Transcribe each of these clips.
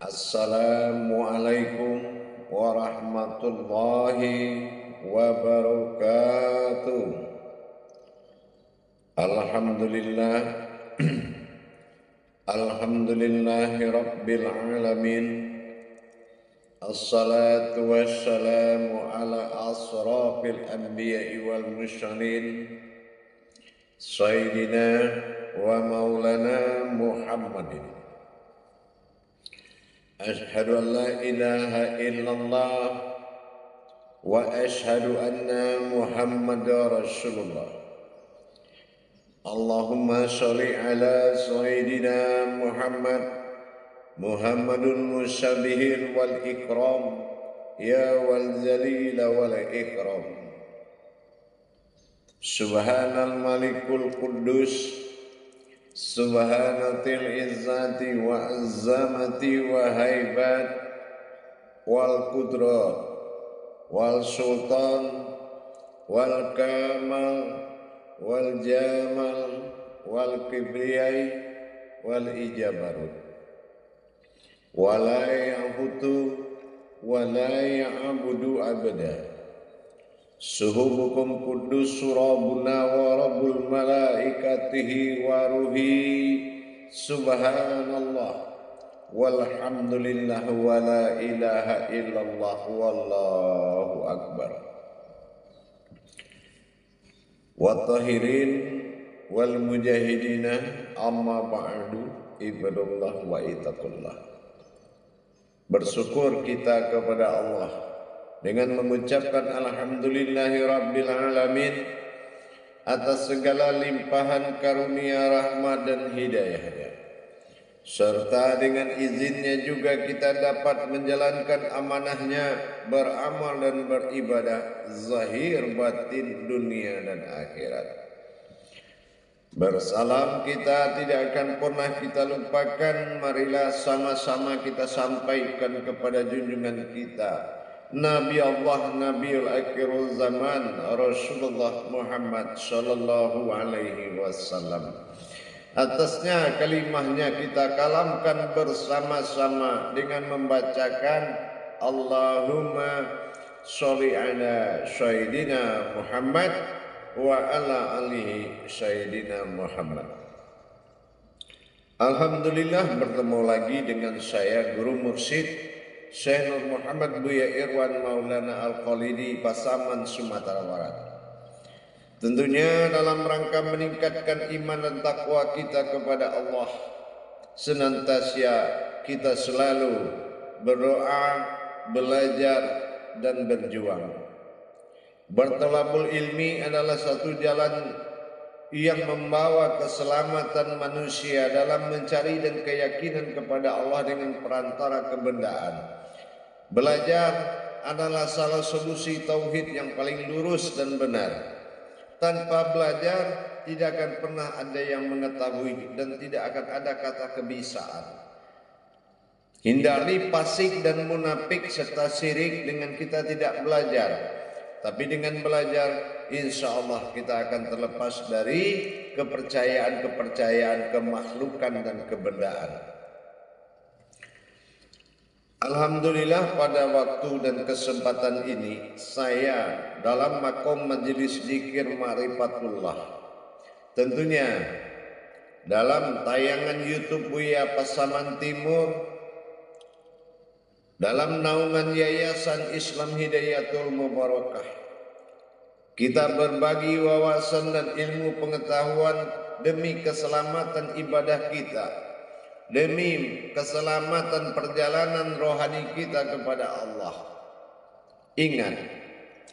Assalamualaikum warahmatullahi wabarakatuh. Alhamdulillah, alhamdulillahi rabbil alamin. Assalatu wassalamu ala asrafil anbiya'i wal mursalin Sayyidina wa maulana Muhammadin. Ashhadu an la ilaha illallah wa ashhadu anna Muhammadar Rasulullah. Allahumma sholli ala Sayyidina Muhammadun musabbihil wal ikram ya wal jalil wal ikram. Subhanal malikul quddus Subhanatil izzati wa azzamati wa haibat wal qudrat wal sultan wal kamal wal jamal wal kibriyai wal ijabarut wa la ya'budu wa la ya'budu abada. Suhubukum kudus surabuna wa rabbul malaikatihi wa ruhi subhanallah walhamdulillah wa la ilaha illallah wallahu akbar. Wa tahirin wal mujahidina amma ba'du ibadallah wa itaqullah. Bersyukur kita kepada Allah dengan mengucapkan alhamdulillahi rabbil alamin atas segala limpahan karunia rahmat dan hidayahnya, serta dengan izinnya juga kita dapat menjalankan amanahnya, beramal dan beribadah zahir batin dunia dan akhirat. Bersalam kita tidak akan pernah kita lupakan. Marilah sama-sama kita sampaikan kepada junjungan kita Nabi Allah, Nabiul Akhirul Zaman, Rasulullah Muhammad Sallallahu Alaihi Wasallam. Atasnya kalimahnya kita kalamkan bersama-sama dengan membacakan Allahumma sholli ala Sayyidina Muhammad wa ala alihi Sayyidina Muhammad. Alhamdulillah, bertemu lagi dengan saya Guru Mursyid Syekh Nur Muhammad Buya Irwan Maulana Al-Khalidi, Pasaman, Sumatera Barat. Tentunya dalam rangka meningkatkan iman dan takwa kita kepada Allah, senantiasa kita selalu berdoa, belajar dan berjuang. Bertolabul ilmi adalah satu jalan yang membawa keselamatan manusia dalam mencari dan keyakinan kepada Allah dengan perantara kebendaan. Belajar adalah salah solusi tauhid yang paling lurus dan benar. Tanpa belajar tidak akan pernah ada yang mengetahui dan tidak akan ada kata kebisaan. Hindari fasik dan munafik serta syirik dengan kita tidak belajar. Tapi dengan belajar, insya Allah kita akan terlepas dari kepercayaan-kepercayaan kemakhlukan dan kebendaan. Alhamdulillah, pada waktu dan kesempatan ini saya dalam makom majelis zikir Ma'rifatullah, tentunya dalam tayangan YouTube Buya Pasaman Timur, dalam naungan Yayasan Islam Hidayatul Mubarakah, kita berbagi wawasan dan ilmu pengetahuan demi keselamatan ibadah kita, demi keselamatan perjalanan rohani kita kepada Allah. Ingat,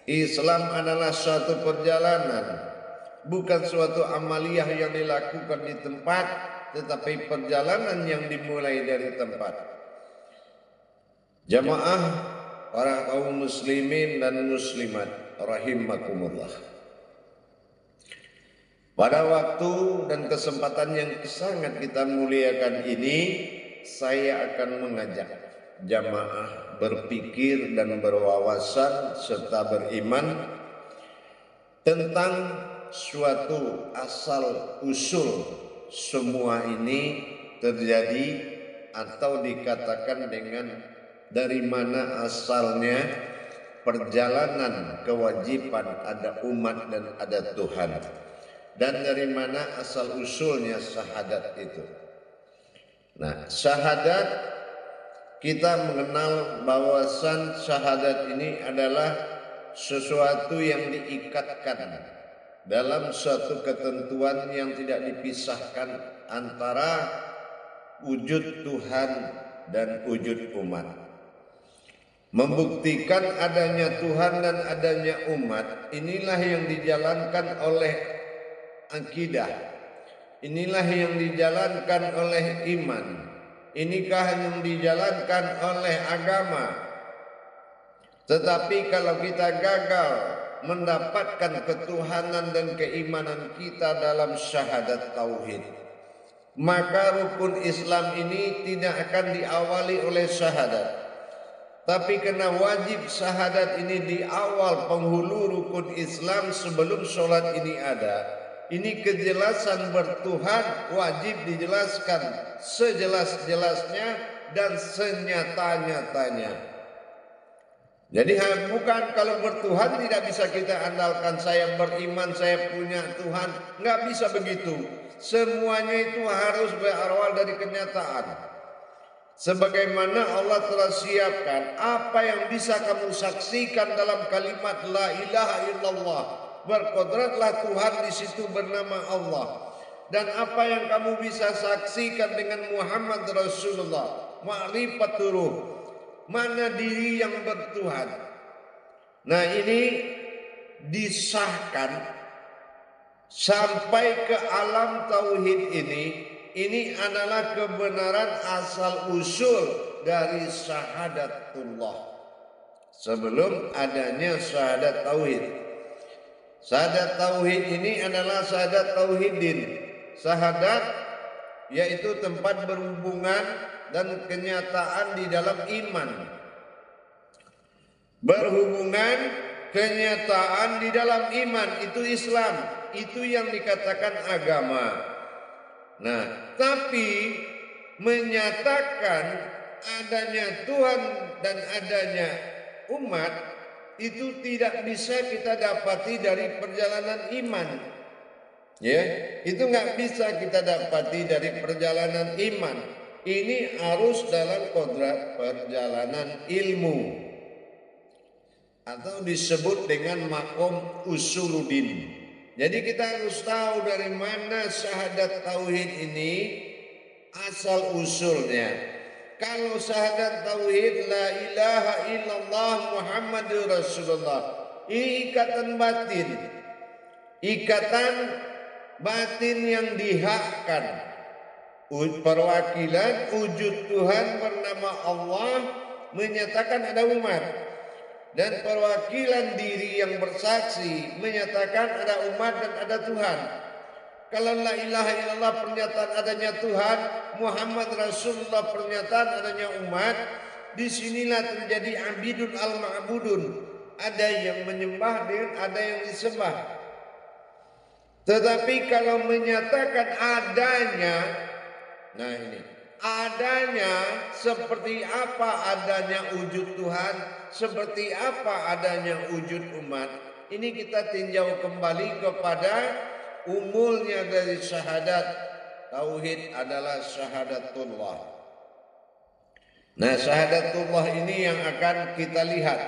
Islam adalah suatu perjalanan, bukan suatu amaliyah yang dilakukan di tempat, tetapi perjalanan yang dimulai dari tempat. Jamaah para kaum muslimin dan muslimat rahimakumullah. Pada waktu dan kesempatan yang sangat kita muliakan ini, saya akan mengajak jamaah berpikir dan berwawasan serta beriman tentang suatu asal usul semua ini terjadi atau dikatakan dengan dari mana asalnya perjalanan kewajiban ada umat dan ada Tuhan, dan dari mana asal usulnya syahadat itu. Nah, syahadat, kita mengenal bahwasan syahadat ini adalah sesuatu yang diikatkan dalam suatu ketentuan yang tidak dipisahkan antara wujud Tuhan dan wujud umat. Membuktikan adanya Tuhan dan adanya umat, inilah yang dijalankan oleh akidah, inilah yang dijalankan oleh iman, inikah yang dijalankan oleh agama. Tetapi kalau kita gagal mendapatkan ketuhanan dan keimanan kita dalam syahadat tauhid, maka rukun Islam ini tidak akan diawali oleh syahadat. Tapi karena wajib syahadat ini di awal penghulu rukun Islam sebelum sholat ini ada, ini kejelasan bertuhan wajib dijelaskan sejelas-jelasnya dan senyata-nyatanya. Jadi bukan kalau bertuhan tidak bisa kita andalkan, saya beriman saya punya Tuhan, nggak bisa begitu. Semuanya itu harus berawal dari kenyataan. Sebagaimana Allah telah siapkan apa yang bisa kamu saksikan dalam kalimat la ilaha illallah, berkodratlah Tuhan di situ bernama Allah, dan apa yang kamu bisa saksikan dengan Muhammad Rasulullah, ma'rifatullah, mana diri yang bertuhan. Nah, ini disahkan sampai ke alam tauhid ini adalah kebenaran asal usul dari syahadatullah sebelum adanya syahadat tauhid. Syahadat tauhid ini adalah syahadat tauhidin. Syahadat yaitu tempat berhubungan dan kenyataan di dalam iman. Berhubungan, kenyataan di dalam iman, itu Islam, itu yang dikatakan agama. Nah, tapi menyatakan adanya Tuhan dan adanya umat itu tidak bisa kita dapati dari perjalanan iman. Ya, itu nggak bisa kita dapati dari perjalanan iman. Ini harus dalam kodrat perjalanan ilmu, atau disebut dengan makom usuluddin. Jadi kita harus tahu dari mana syahadat tauhid ini asal usulnya. Kalau syahadat tauhid la ilaha illallah Muhammadur Rasulullah, ini ikatan batin. Ikatan batin yang dihakkan. Perwakilan wujud Tuhan bernama Allah menyatakan ada umat. Dan perwakilan diri yang bersaksi menyatakan ada umat dan ada Tuhan. Kalau la ilaha illallah pernyataan adanya Tuhan, Muhammad Rasulullah pernyataan adanya umat, disinilah terjadi abidun al-ma'budun. Ada yang menyembah dan ada yang disembah. Tetapi kalau menyatakan adanya, nah ini, adanya seperti apa adanya wujud Tuhan, seperti apa adanya wujud umat, ini kita tinjau kembali kepada umulnya dari syahadat tauhid adalah syahadatullah. Nah, syahadatullah ini yang akan kita lihat.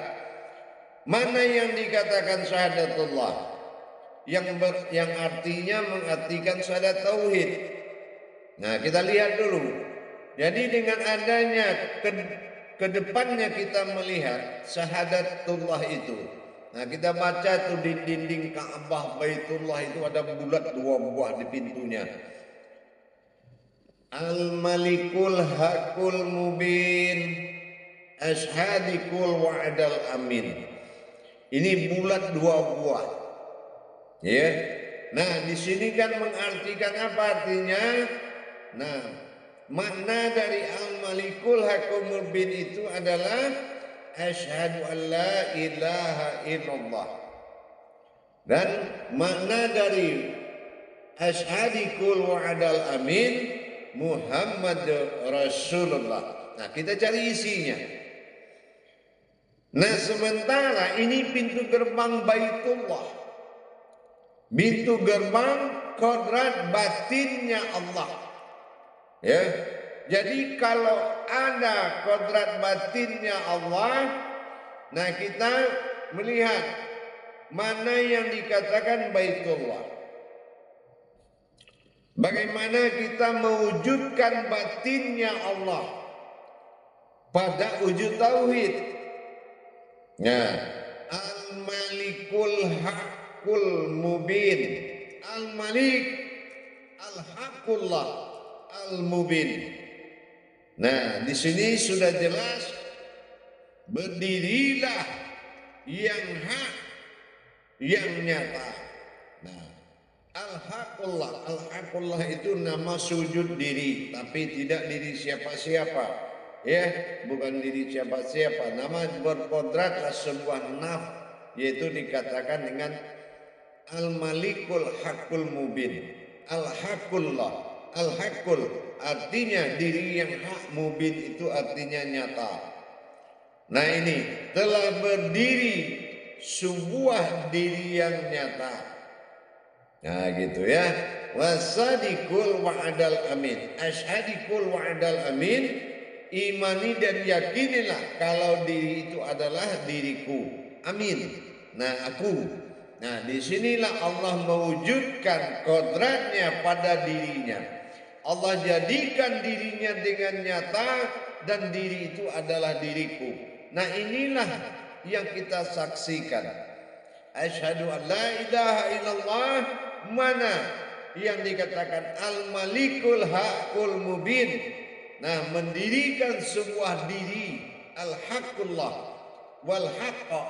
Mana yang dikatakan syahadatullah? Yang artinya mengartikan syahadat tauhid. Nah, kita lihat dulu. Jadi dengan adanya kedepannya kita melihat syahadatullah itu. Nah, kita baca tuh di dinding Ka'bah Baitullah itu ada bulat 2 buah di pintunya. Al-Malikul Hakul Mubin Ashhadikul Wa'dal Amin. Ini bulat 2 buah. Ya. Nah, di sini kan mengartikan apa artinya? Nah, makna dari Al-Malikul Hakul Mubin itu adalah asyhadu an la ilaha illallah. Dan makna dari asyhadikul wa'dal amin Muhammad Rasulullah. Nah, kita cari isinya. Nah, sementara ini pintu gerbang Baitullah, pintu gerbang kodrat batinnya Allah. Ya, jadi kalau ada kodrat batinnya Allah, nah kita melihat mana yang dikatakan Baitullah. Bagaimana kita mewujudkan batinnya Allah pada wujud tauhid. Nah, Al-Malikul Haqqul Mubin, Al-Malik Al-Haqqullah Al-Mubin. Nah, di sini sudah jelas, berdirilah yang hak, yang nyata. Nah, Al-Haqqullah, Al-Haqqullah itu nama sujud diri, tapi tidak diri siapa-siapa. Ya, bukan diri siapa-siapa. Nama berkodratlah sebuah naf, yaitu dikatakan dengan Al-Malikul Haqqul Mubin, Al-Haqqullah, Al-Haqqul artinya diri yang hak, mubin itu artinya nyata. Nah, ini telah berdiri sebuah diri yang nyata. Nah, gitu ya. Wasadikul wa'adal amin, asyhadikul wa'adal amin. Imani dan yakinilah kalau diri itu adalah diriku. Amin. Nah, aku. Nah, disinilah Allah mewujudkan kodratnya pada dirinya. Allah jadikan dirinya dengan nyata dan diri itu adalah diriku. Nah, inilah yang kita saksikan. Asyhadu an la ilaha illallah, mana yang dikatakan Al-Malikul Haqqul Mubin. Nah, mendirikan sebuah diri Al-Haqqullah wal Haqqa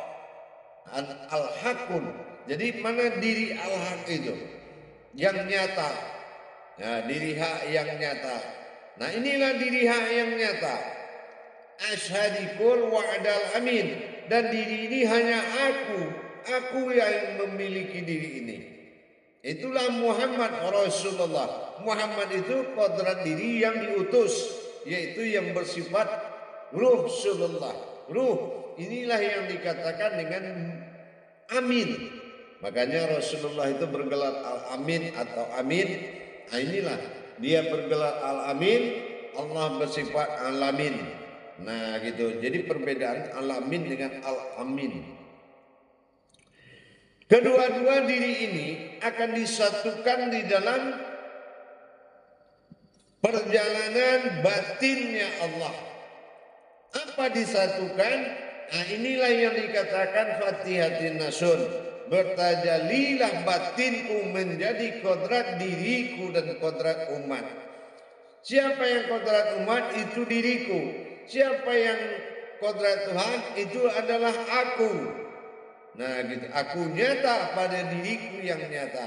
Al-Haqqun. Jadi mana diri Al-Haq itu yang nyata. Nah, diri hak yang nyata. Nah, inilah diri hak yang nyata. Asyhadikul wa'dal amin. Dan diri ini hanya aku yang memiliki diri ini. Itulah Muhammad Rasulullah. Muhammad itu kodrat diri yang diutus, yaitu yang bersifat ruh Rasulullah. Ruh, inilah yang dikatakan dengan amin. Makanya Rasulullah itu bergelar Al-Amin atau Amin. Nah, inilah dia bergelar Al-Amin, Allah bersifat Al-Amin. Nah, gitu. Jadi perbedaan Al-Amin dengan Al-Amin. Kedua-dua diri ini akan disatukan di dalam perjalanan batinnya Allah. Apa disatukan? Nah, inilah yang dikatakan Fatihatin Nasun. Bertajalilah batinku menjadi kodrat diriku dan kodrat umat. Siapa yang kodrat umat itu diriku. Siapa yang kodrat Tuhan itu adalah aku. Nah, gitu. Aku nyata pada diriku yang nyata.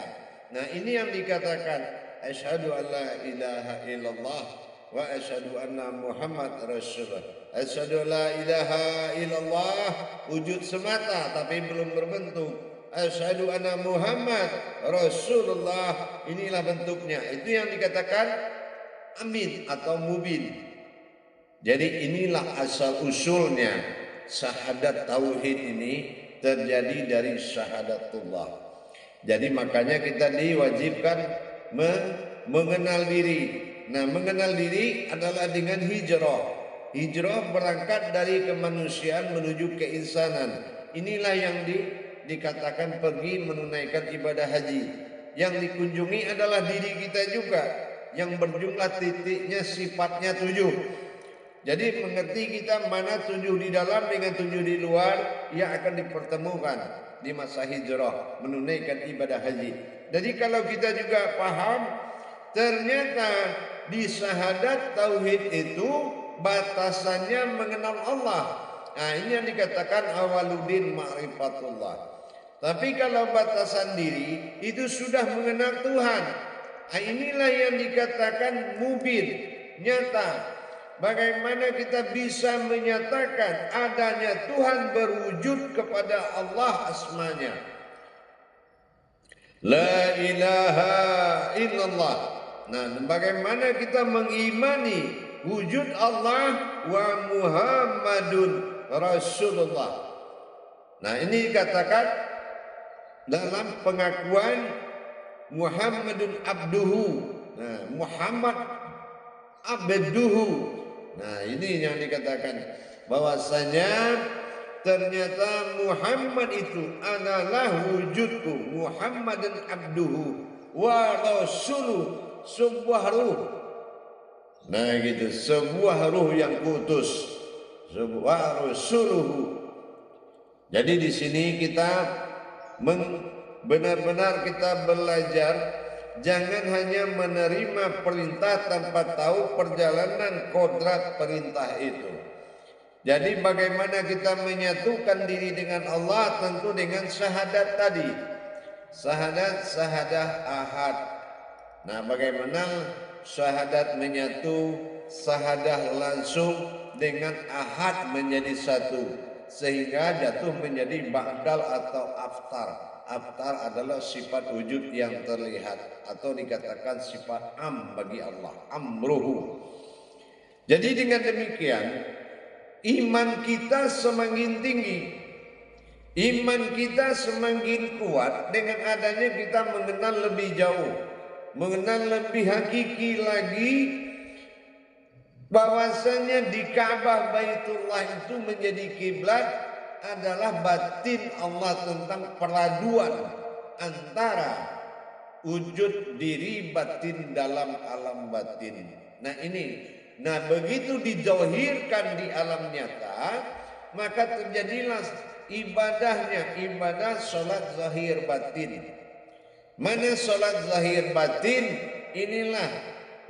Nah, ini yang dikatakan asyhadu an la ilaha illallah wa asyhadu anna Muhammad Rasulullah. Asyhadu la ilaha illallah wujud semata tapi belum berbentuk. Asyhadu anna Muhammad Rasulullah, inilah bentuknya. Itu yang dikatakan amin atau mubin. Jadi inilah asal usulnya syahadat tauhid ini terjadi dari syahadatullah. Jadi makanya kita diwajibkan mengenal diri. Nah, mengenal diri adalah dengan hijrah. Hijrah berangkat dari kemanusiaan menuju keinsanan. Inilah yang dikatakan pergi menunaikan ibadah haji. Yang dikunjungi adalah diri kita juga, yang berjumlah titiknya sifatnya 7. Jadi mengerti kita mana 7 di dalam dengan 7 di luar yang akan dipertemukan di masa hijrah menunaikan ibadah haji. Jadi kalau kita juga paham ternyata di syahadat tauhid itu batasannya mengenal Allah. Nah, ini yang dikatakan awaludin ma'rifatullah. Tapi kalau batasan diri itu sudah mengenal Tuhan. Nah, inilah yang dikatakan mubin, nyata. Bagaimana kita bisa menyatakan adanya Tuhan berwujud kepada Allah asmanya. La ilaha illallah. Nah, bagaimana kita mengimani wujud Allah wa Muhammadun Rasulullah. Nah, ini dikatakan dalam pengakuan Muhammadun abduhu. Nah, Muhammad abduhu. Nah, ini yang dikatakan bahwasanya ternyata Muhammad itu adalah wujudku. Muhammadun abduhu wa rasuluh, sebuah ruh. Nah gitu, sebuah ruh yang kutus, sebuah rasuluhu. Jadi di sini kita benar-benar kita belajar, jangan hanya menerima perintah tanpa tahu perjalanan kodrat perintah itu. Jadi bagaimana kita menyatukan diri dengan Allah, tentu dengan syahadat tadi. Syahadah ahad. Nah, bagaimana syahadat menyatu, syahadah langsung dengan ahad menjadi satu, sehingga jatuh menjadi ba'dal atau aftar. Aftar adalah sifat wujud yang terlihat atau dikatakan sifat bagi Allah, amruhu. Jadi dengan demikian iman kita semakin tinggi, iman kita semakin kuat dengan adanya kita mengenal lebih jauh, mengenal lebih hakiki lagi bahwasanya di Ka'bah Baitullah itu menjadi kiblat adalah batin Allah tentang peraduan antara wujud diri batin dalam alam batin. Nah ini. Nah begitu dijauhirkan di alam nyata, maka terjadilah ibadahnya, ibadah sholat zahir batin. Mana sholat zahir batin? Inilah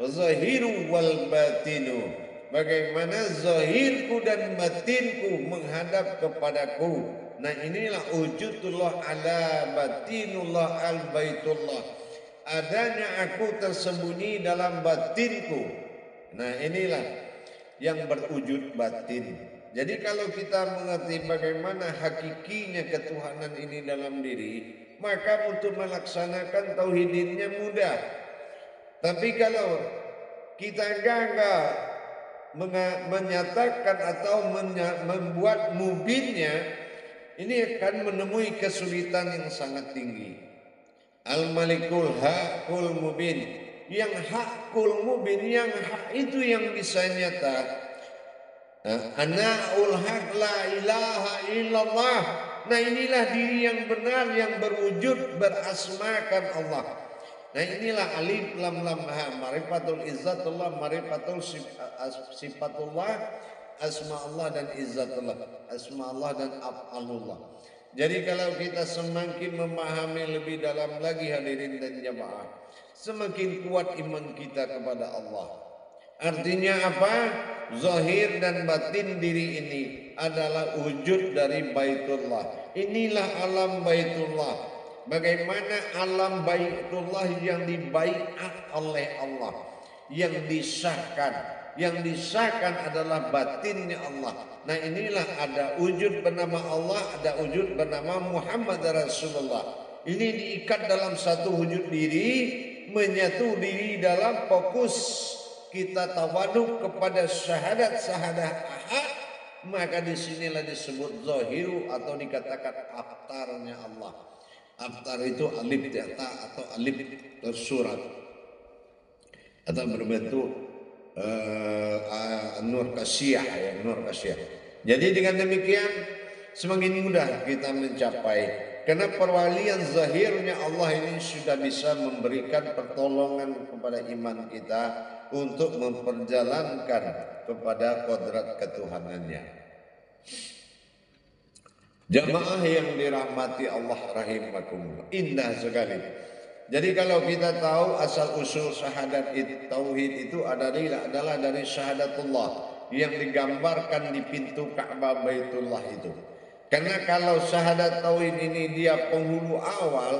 zahiru wal batinu. Bagaimana zahirku dan batinku menghadap kepadaku. Nah inilah wujudullah ala batinullah al baitullah. Adanya aku tersembunyi dalam batinku. Nah inilah yang berwujud batin. Jadi kalau kita mengerti bagaimana hakikinya ketuhanan ini dalam diri, maka untuk melaksanakan tauhidnya mudah. Tapi kalau kita gagal menyatakan atau membuat mubinnya, ini akan menemui kesulitan yang sangat tinggi. Al-Malikul Hakul Mubin, yang hakul mubin, yang hak itu yang bisa nyata. Anaul haq la ilaha illallah. Nah inilah diri yang benar yang berwujud berasmakan Allah. Nah inilah alif lam lam ha, marifatul izzatullah, marifatul sifatullah, asma Allah dan izzatullah, asma Allah dan af'alullah. Jadi kalau kita semakin memahami lebih dalam lagi hadirin dan jamaah, semakin kuat iman kita kepada Allah. Artinya apa? Zahir dan batin diri ini adalah wujud dari Baitullah. Inilah alam Baitullah. Bagaimana alam Baitullah yang dibaiat oleh Allah, yang disahkan. Yang disahkan adalah batinnya Allah. Nah inilah ada wujud bernama Allah, ada wujud bernama Muhammad Rasulullah. Ini diikat dalam satu wujud diri, menyatu diri dalam fokus kita tawaduk kepada syahadah ahad. Maka disinilah disebut zahiru atau dikatakan aftarnya Allah. Aftar itu alif ta atau alif tersurat atau berbentuk nur kasiyah, ya, nur kasiyah. Jadi dengan demikian semakin mudah kita mencapai, karena perwalian zahirnya Allah ini sudah bisa memberikan pertolongan kepada iman kita untuk memperjalankan kepada kodrat ketuhanannya. Jamaah yang dirahmati Allah rahimakumullah, indah sekali. Jadi kalau kita tahu asal usul syahadat tauhid itu adalah dari syahadatullah yang digambarkan di pintu Ka'bah Baitullah itu. Karena kalau syahadat tauhid ini dia penghulu awal,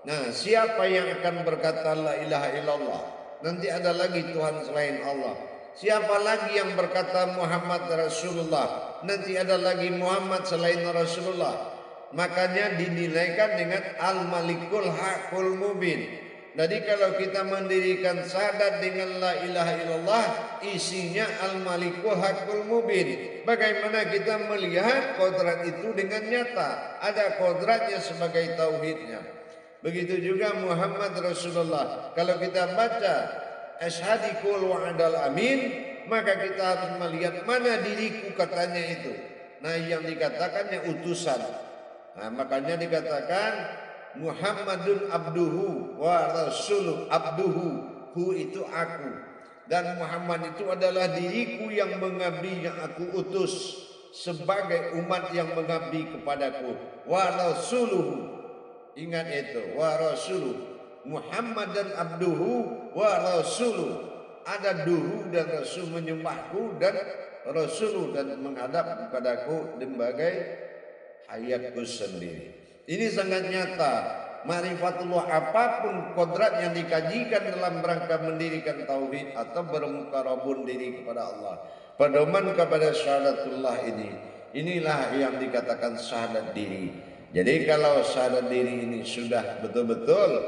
nah siapa yang akan berkata la ilaha illallah? Nanti ada lagi Tuhan selain Allah. Siapa lagi yang berkata Muhammad Rasulullah? Nanti ada lagi Muhammad selain Rasulullah. Makanya dinilaikan dengan Al-Malikul Hakul Mubin. Jadi kalau kita mendirikan syahadat dengan la ilaha illallah, isinya al-malikul hakul mubin. Bagaimana kita melihat kodrat itu dengan nyata? Ada kodratnya sebagai tauhidnya. Begitu juga Muhammad Rasulullah. Kalau kita baca asyhadikul wa'adal amin, maka kita harus melihat mana diriku katanya itu. Nah, yang dikatakannya utusan. Nah, makanya dikatakan Muhammadun abduhu wa rasuluh. Abduhu, hu itu aku, dan Muhammad itu adalah diriku yang mengabdi, yang aku utus sebagai umat yang mengabdi kepadaku. Wa rasuluhu, ingat itu, wa rasuluh. Muhammad dan abduhu wa rasuluh. Ada duhu dan rasul, menyembahku, dan rasuluh, dan menghadap kepadaku sebagai hayatku sendiri. Ini sangat nyata. Ma'rifatullah, apapun kodrat yang dikajikan dalam rangka mendirikan tauhid atau bermukarabun diri kepada Allah, pedoman kepada syahadatullah ini, inilah yang dikatakan syahadat diri. Jadi kalau syahadat diri ini sudah betul-betul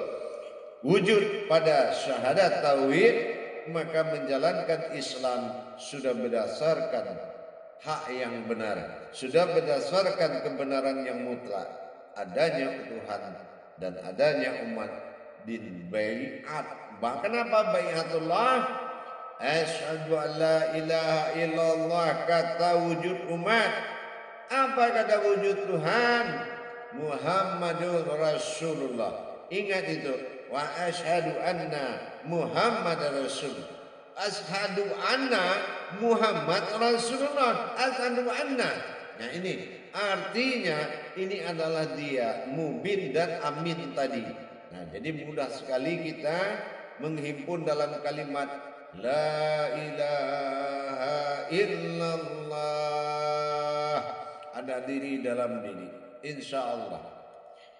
wujud pada syahadat tauhid, maka menjalankan Islam sudah berdasarkan hak yang benar, sudah berdasarkan kebenaran yang mutlak. Adanya Tuhan dan adanya umat din baiat. Kenapa baiatullah? Asyhadu an la ilaha illallah, kata wujud umat. Apa kata wujud Tuhan? Muhammadur Rasulullah. Ingat itu. Wa asyhadu anna Muhammad Rasul. Asyhadu anna Muhammad Rasulullah. Asyhadu anna. Nah, ini artinya ini adalah dia mubin dan amin tadi. Nah, jadi mudah sekali kita menghimpun dalam kalimat la ilaha illallah. Ada diri dalam diri, insya Allah.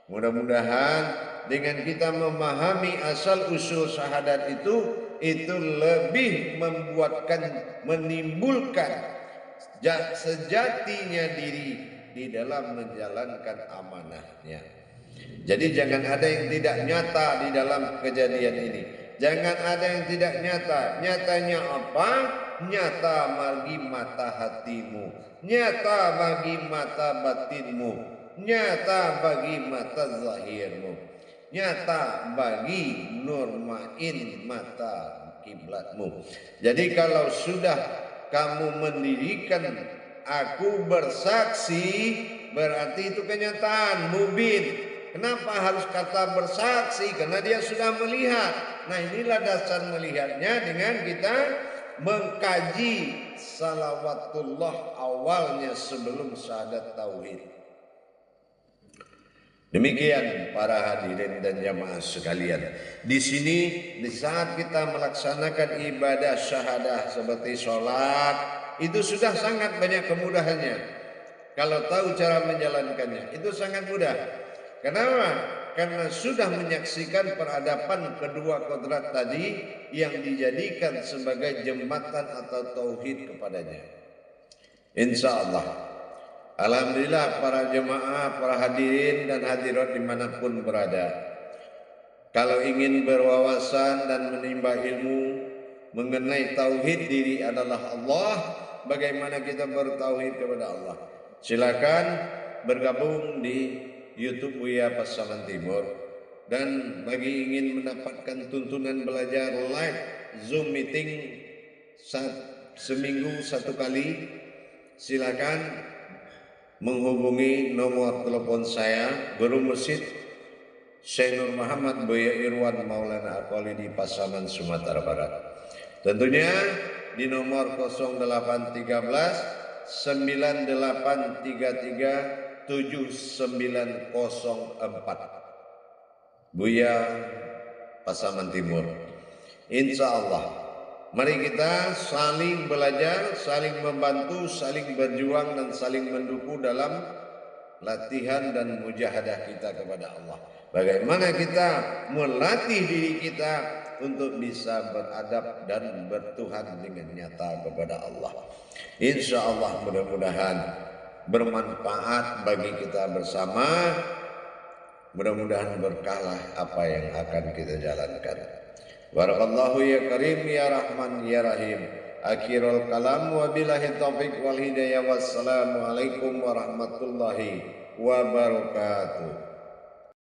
Mudah-mudahan dengan kita memahami asal usul syahadat itu lebih menimbulkan sejatinya diri di dalam menjalankan amanahnya. Jadi jangan ada yang tidak nyata di dalam kejadian ini. Jangan ada yang tidak nyata. Nyatanya apa? Nyata bagi mata hatimu, nyata bagi mata batinmu, nyata bagi mata zahirmu, nyata bagi nurmain mata kiblatmu. Jadi kalau sudah kamu mendirikan aku bersaksi, berarti itu kenyataan mubin. Kenapa harus kata bersaksi? Karena dia sudah melihat. Nah, inilah dasar melihatnya dengan kita mengkaji salawatullah awalnya sebelum syahadat tauhid. Demikian para hadirin dan jamaah sekalian. Di sini di saat kita melaksanakan ibadah syahadah seperti sholat, itu sudah sangat banyak kemudahannya. Kalau tahu cara menjalankannya, itu sangat mudah. Kenapa? Karena sudah menyaksikan peradaban kedua kodrat tadi yang dijadikan sebagai jembatan atau tauhid kepadanya. Insya Allah. Alhamdulillah para jemaah, para hadirin dan hadirat dimanapun berada. Kalau ingin berwawasan dan menimba ilmu mengenai tauhid diri adalah Allah, bagaimana kita bertauhid kepada Allah? Silakan bergabung di YouTube Buya Pasaman Timur. Dan bagi ingin mendapatkan tuntunan belajar live Zoom meeting seminggu satu kali, silakan menghubungi nomor telepon saya, Guru Mursyid Syekh Nur Muhammad Buya Irwan Maulana Al-Khalidi Pasaman Sumatera Barat. Tentunya di nomor 0813 9833 7904 Buya Pasaman Timur. Insya Allah, mari kita saling belajar, saling membantu, saling berjuang dan saling mendukung dalam latihan dan mujahadah kita kepada Allah. Bagaimana kita melatih diri kita untuk bisa beradab dan bertuhan dengan nyata kepada Allah. Insya Allah mudah-mudahan bermanfaat bagi kita bersama. Mudah-mudahan berkahlah apa yang akan kita jalankan. Barakallahu ya karim ya rahman ya rahim. Akhirul kalam wa billahi taufiq wal hidayah. Wassalamualaikum warahmatullahi wabarakatuh.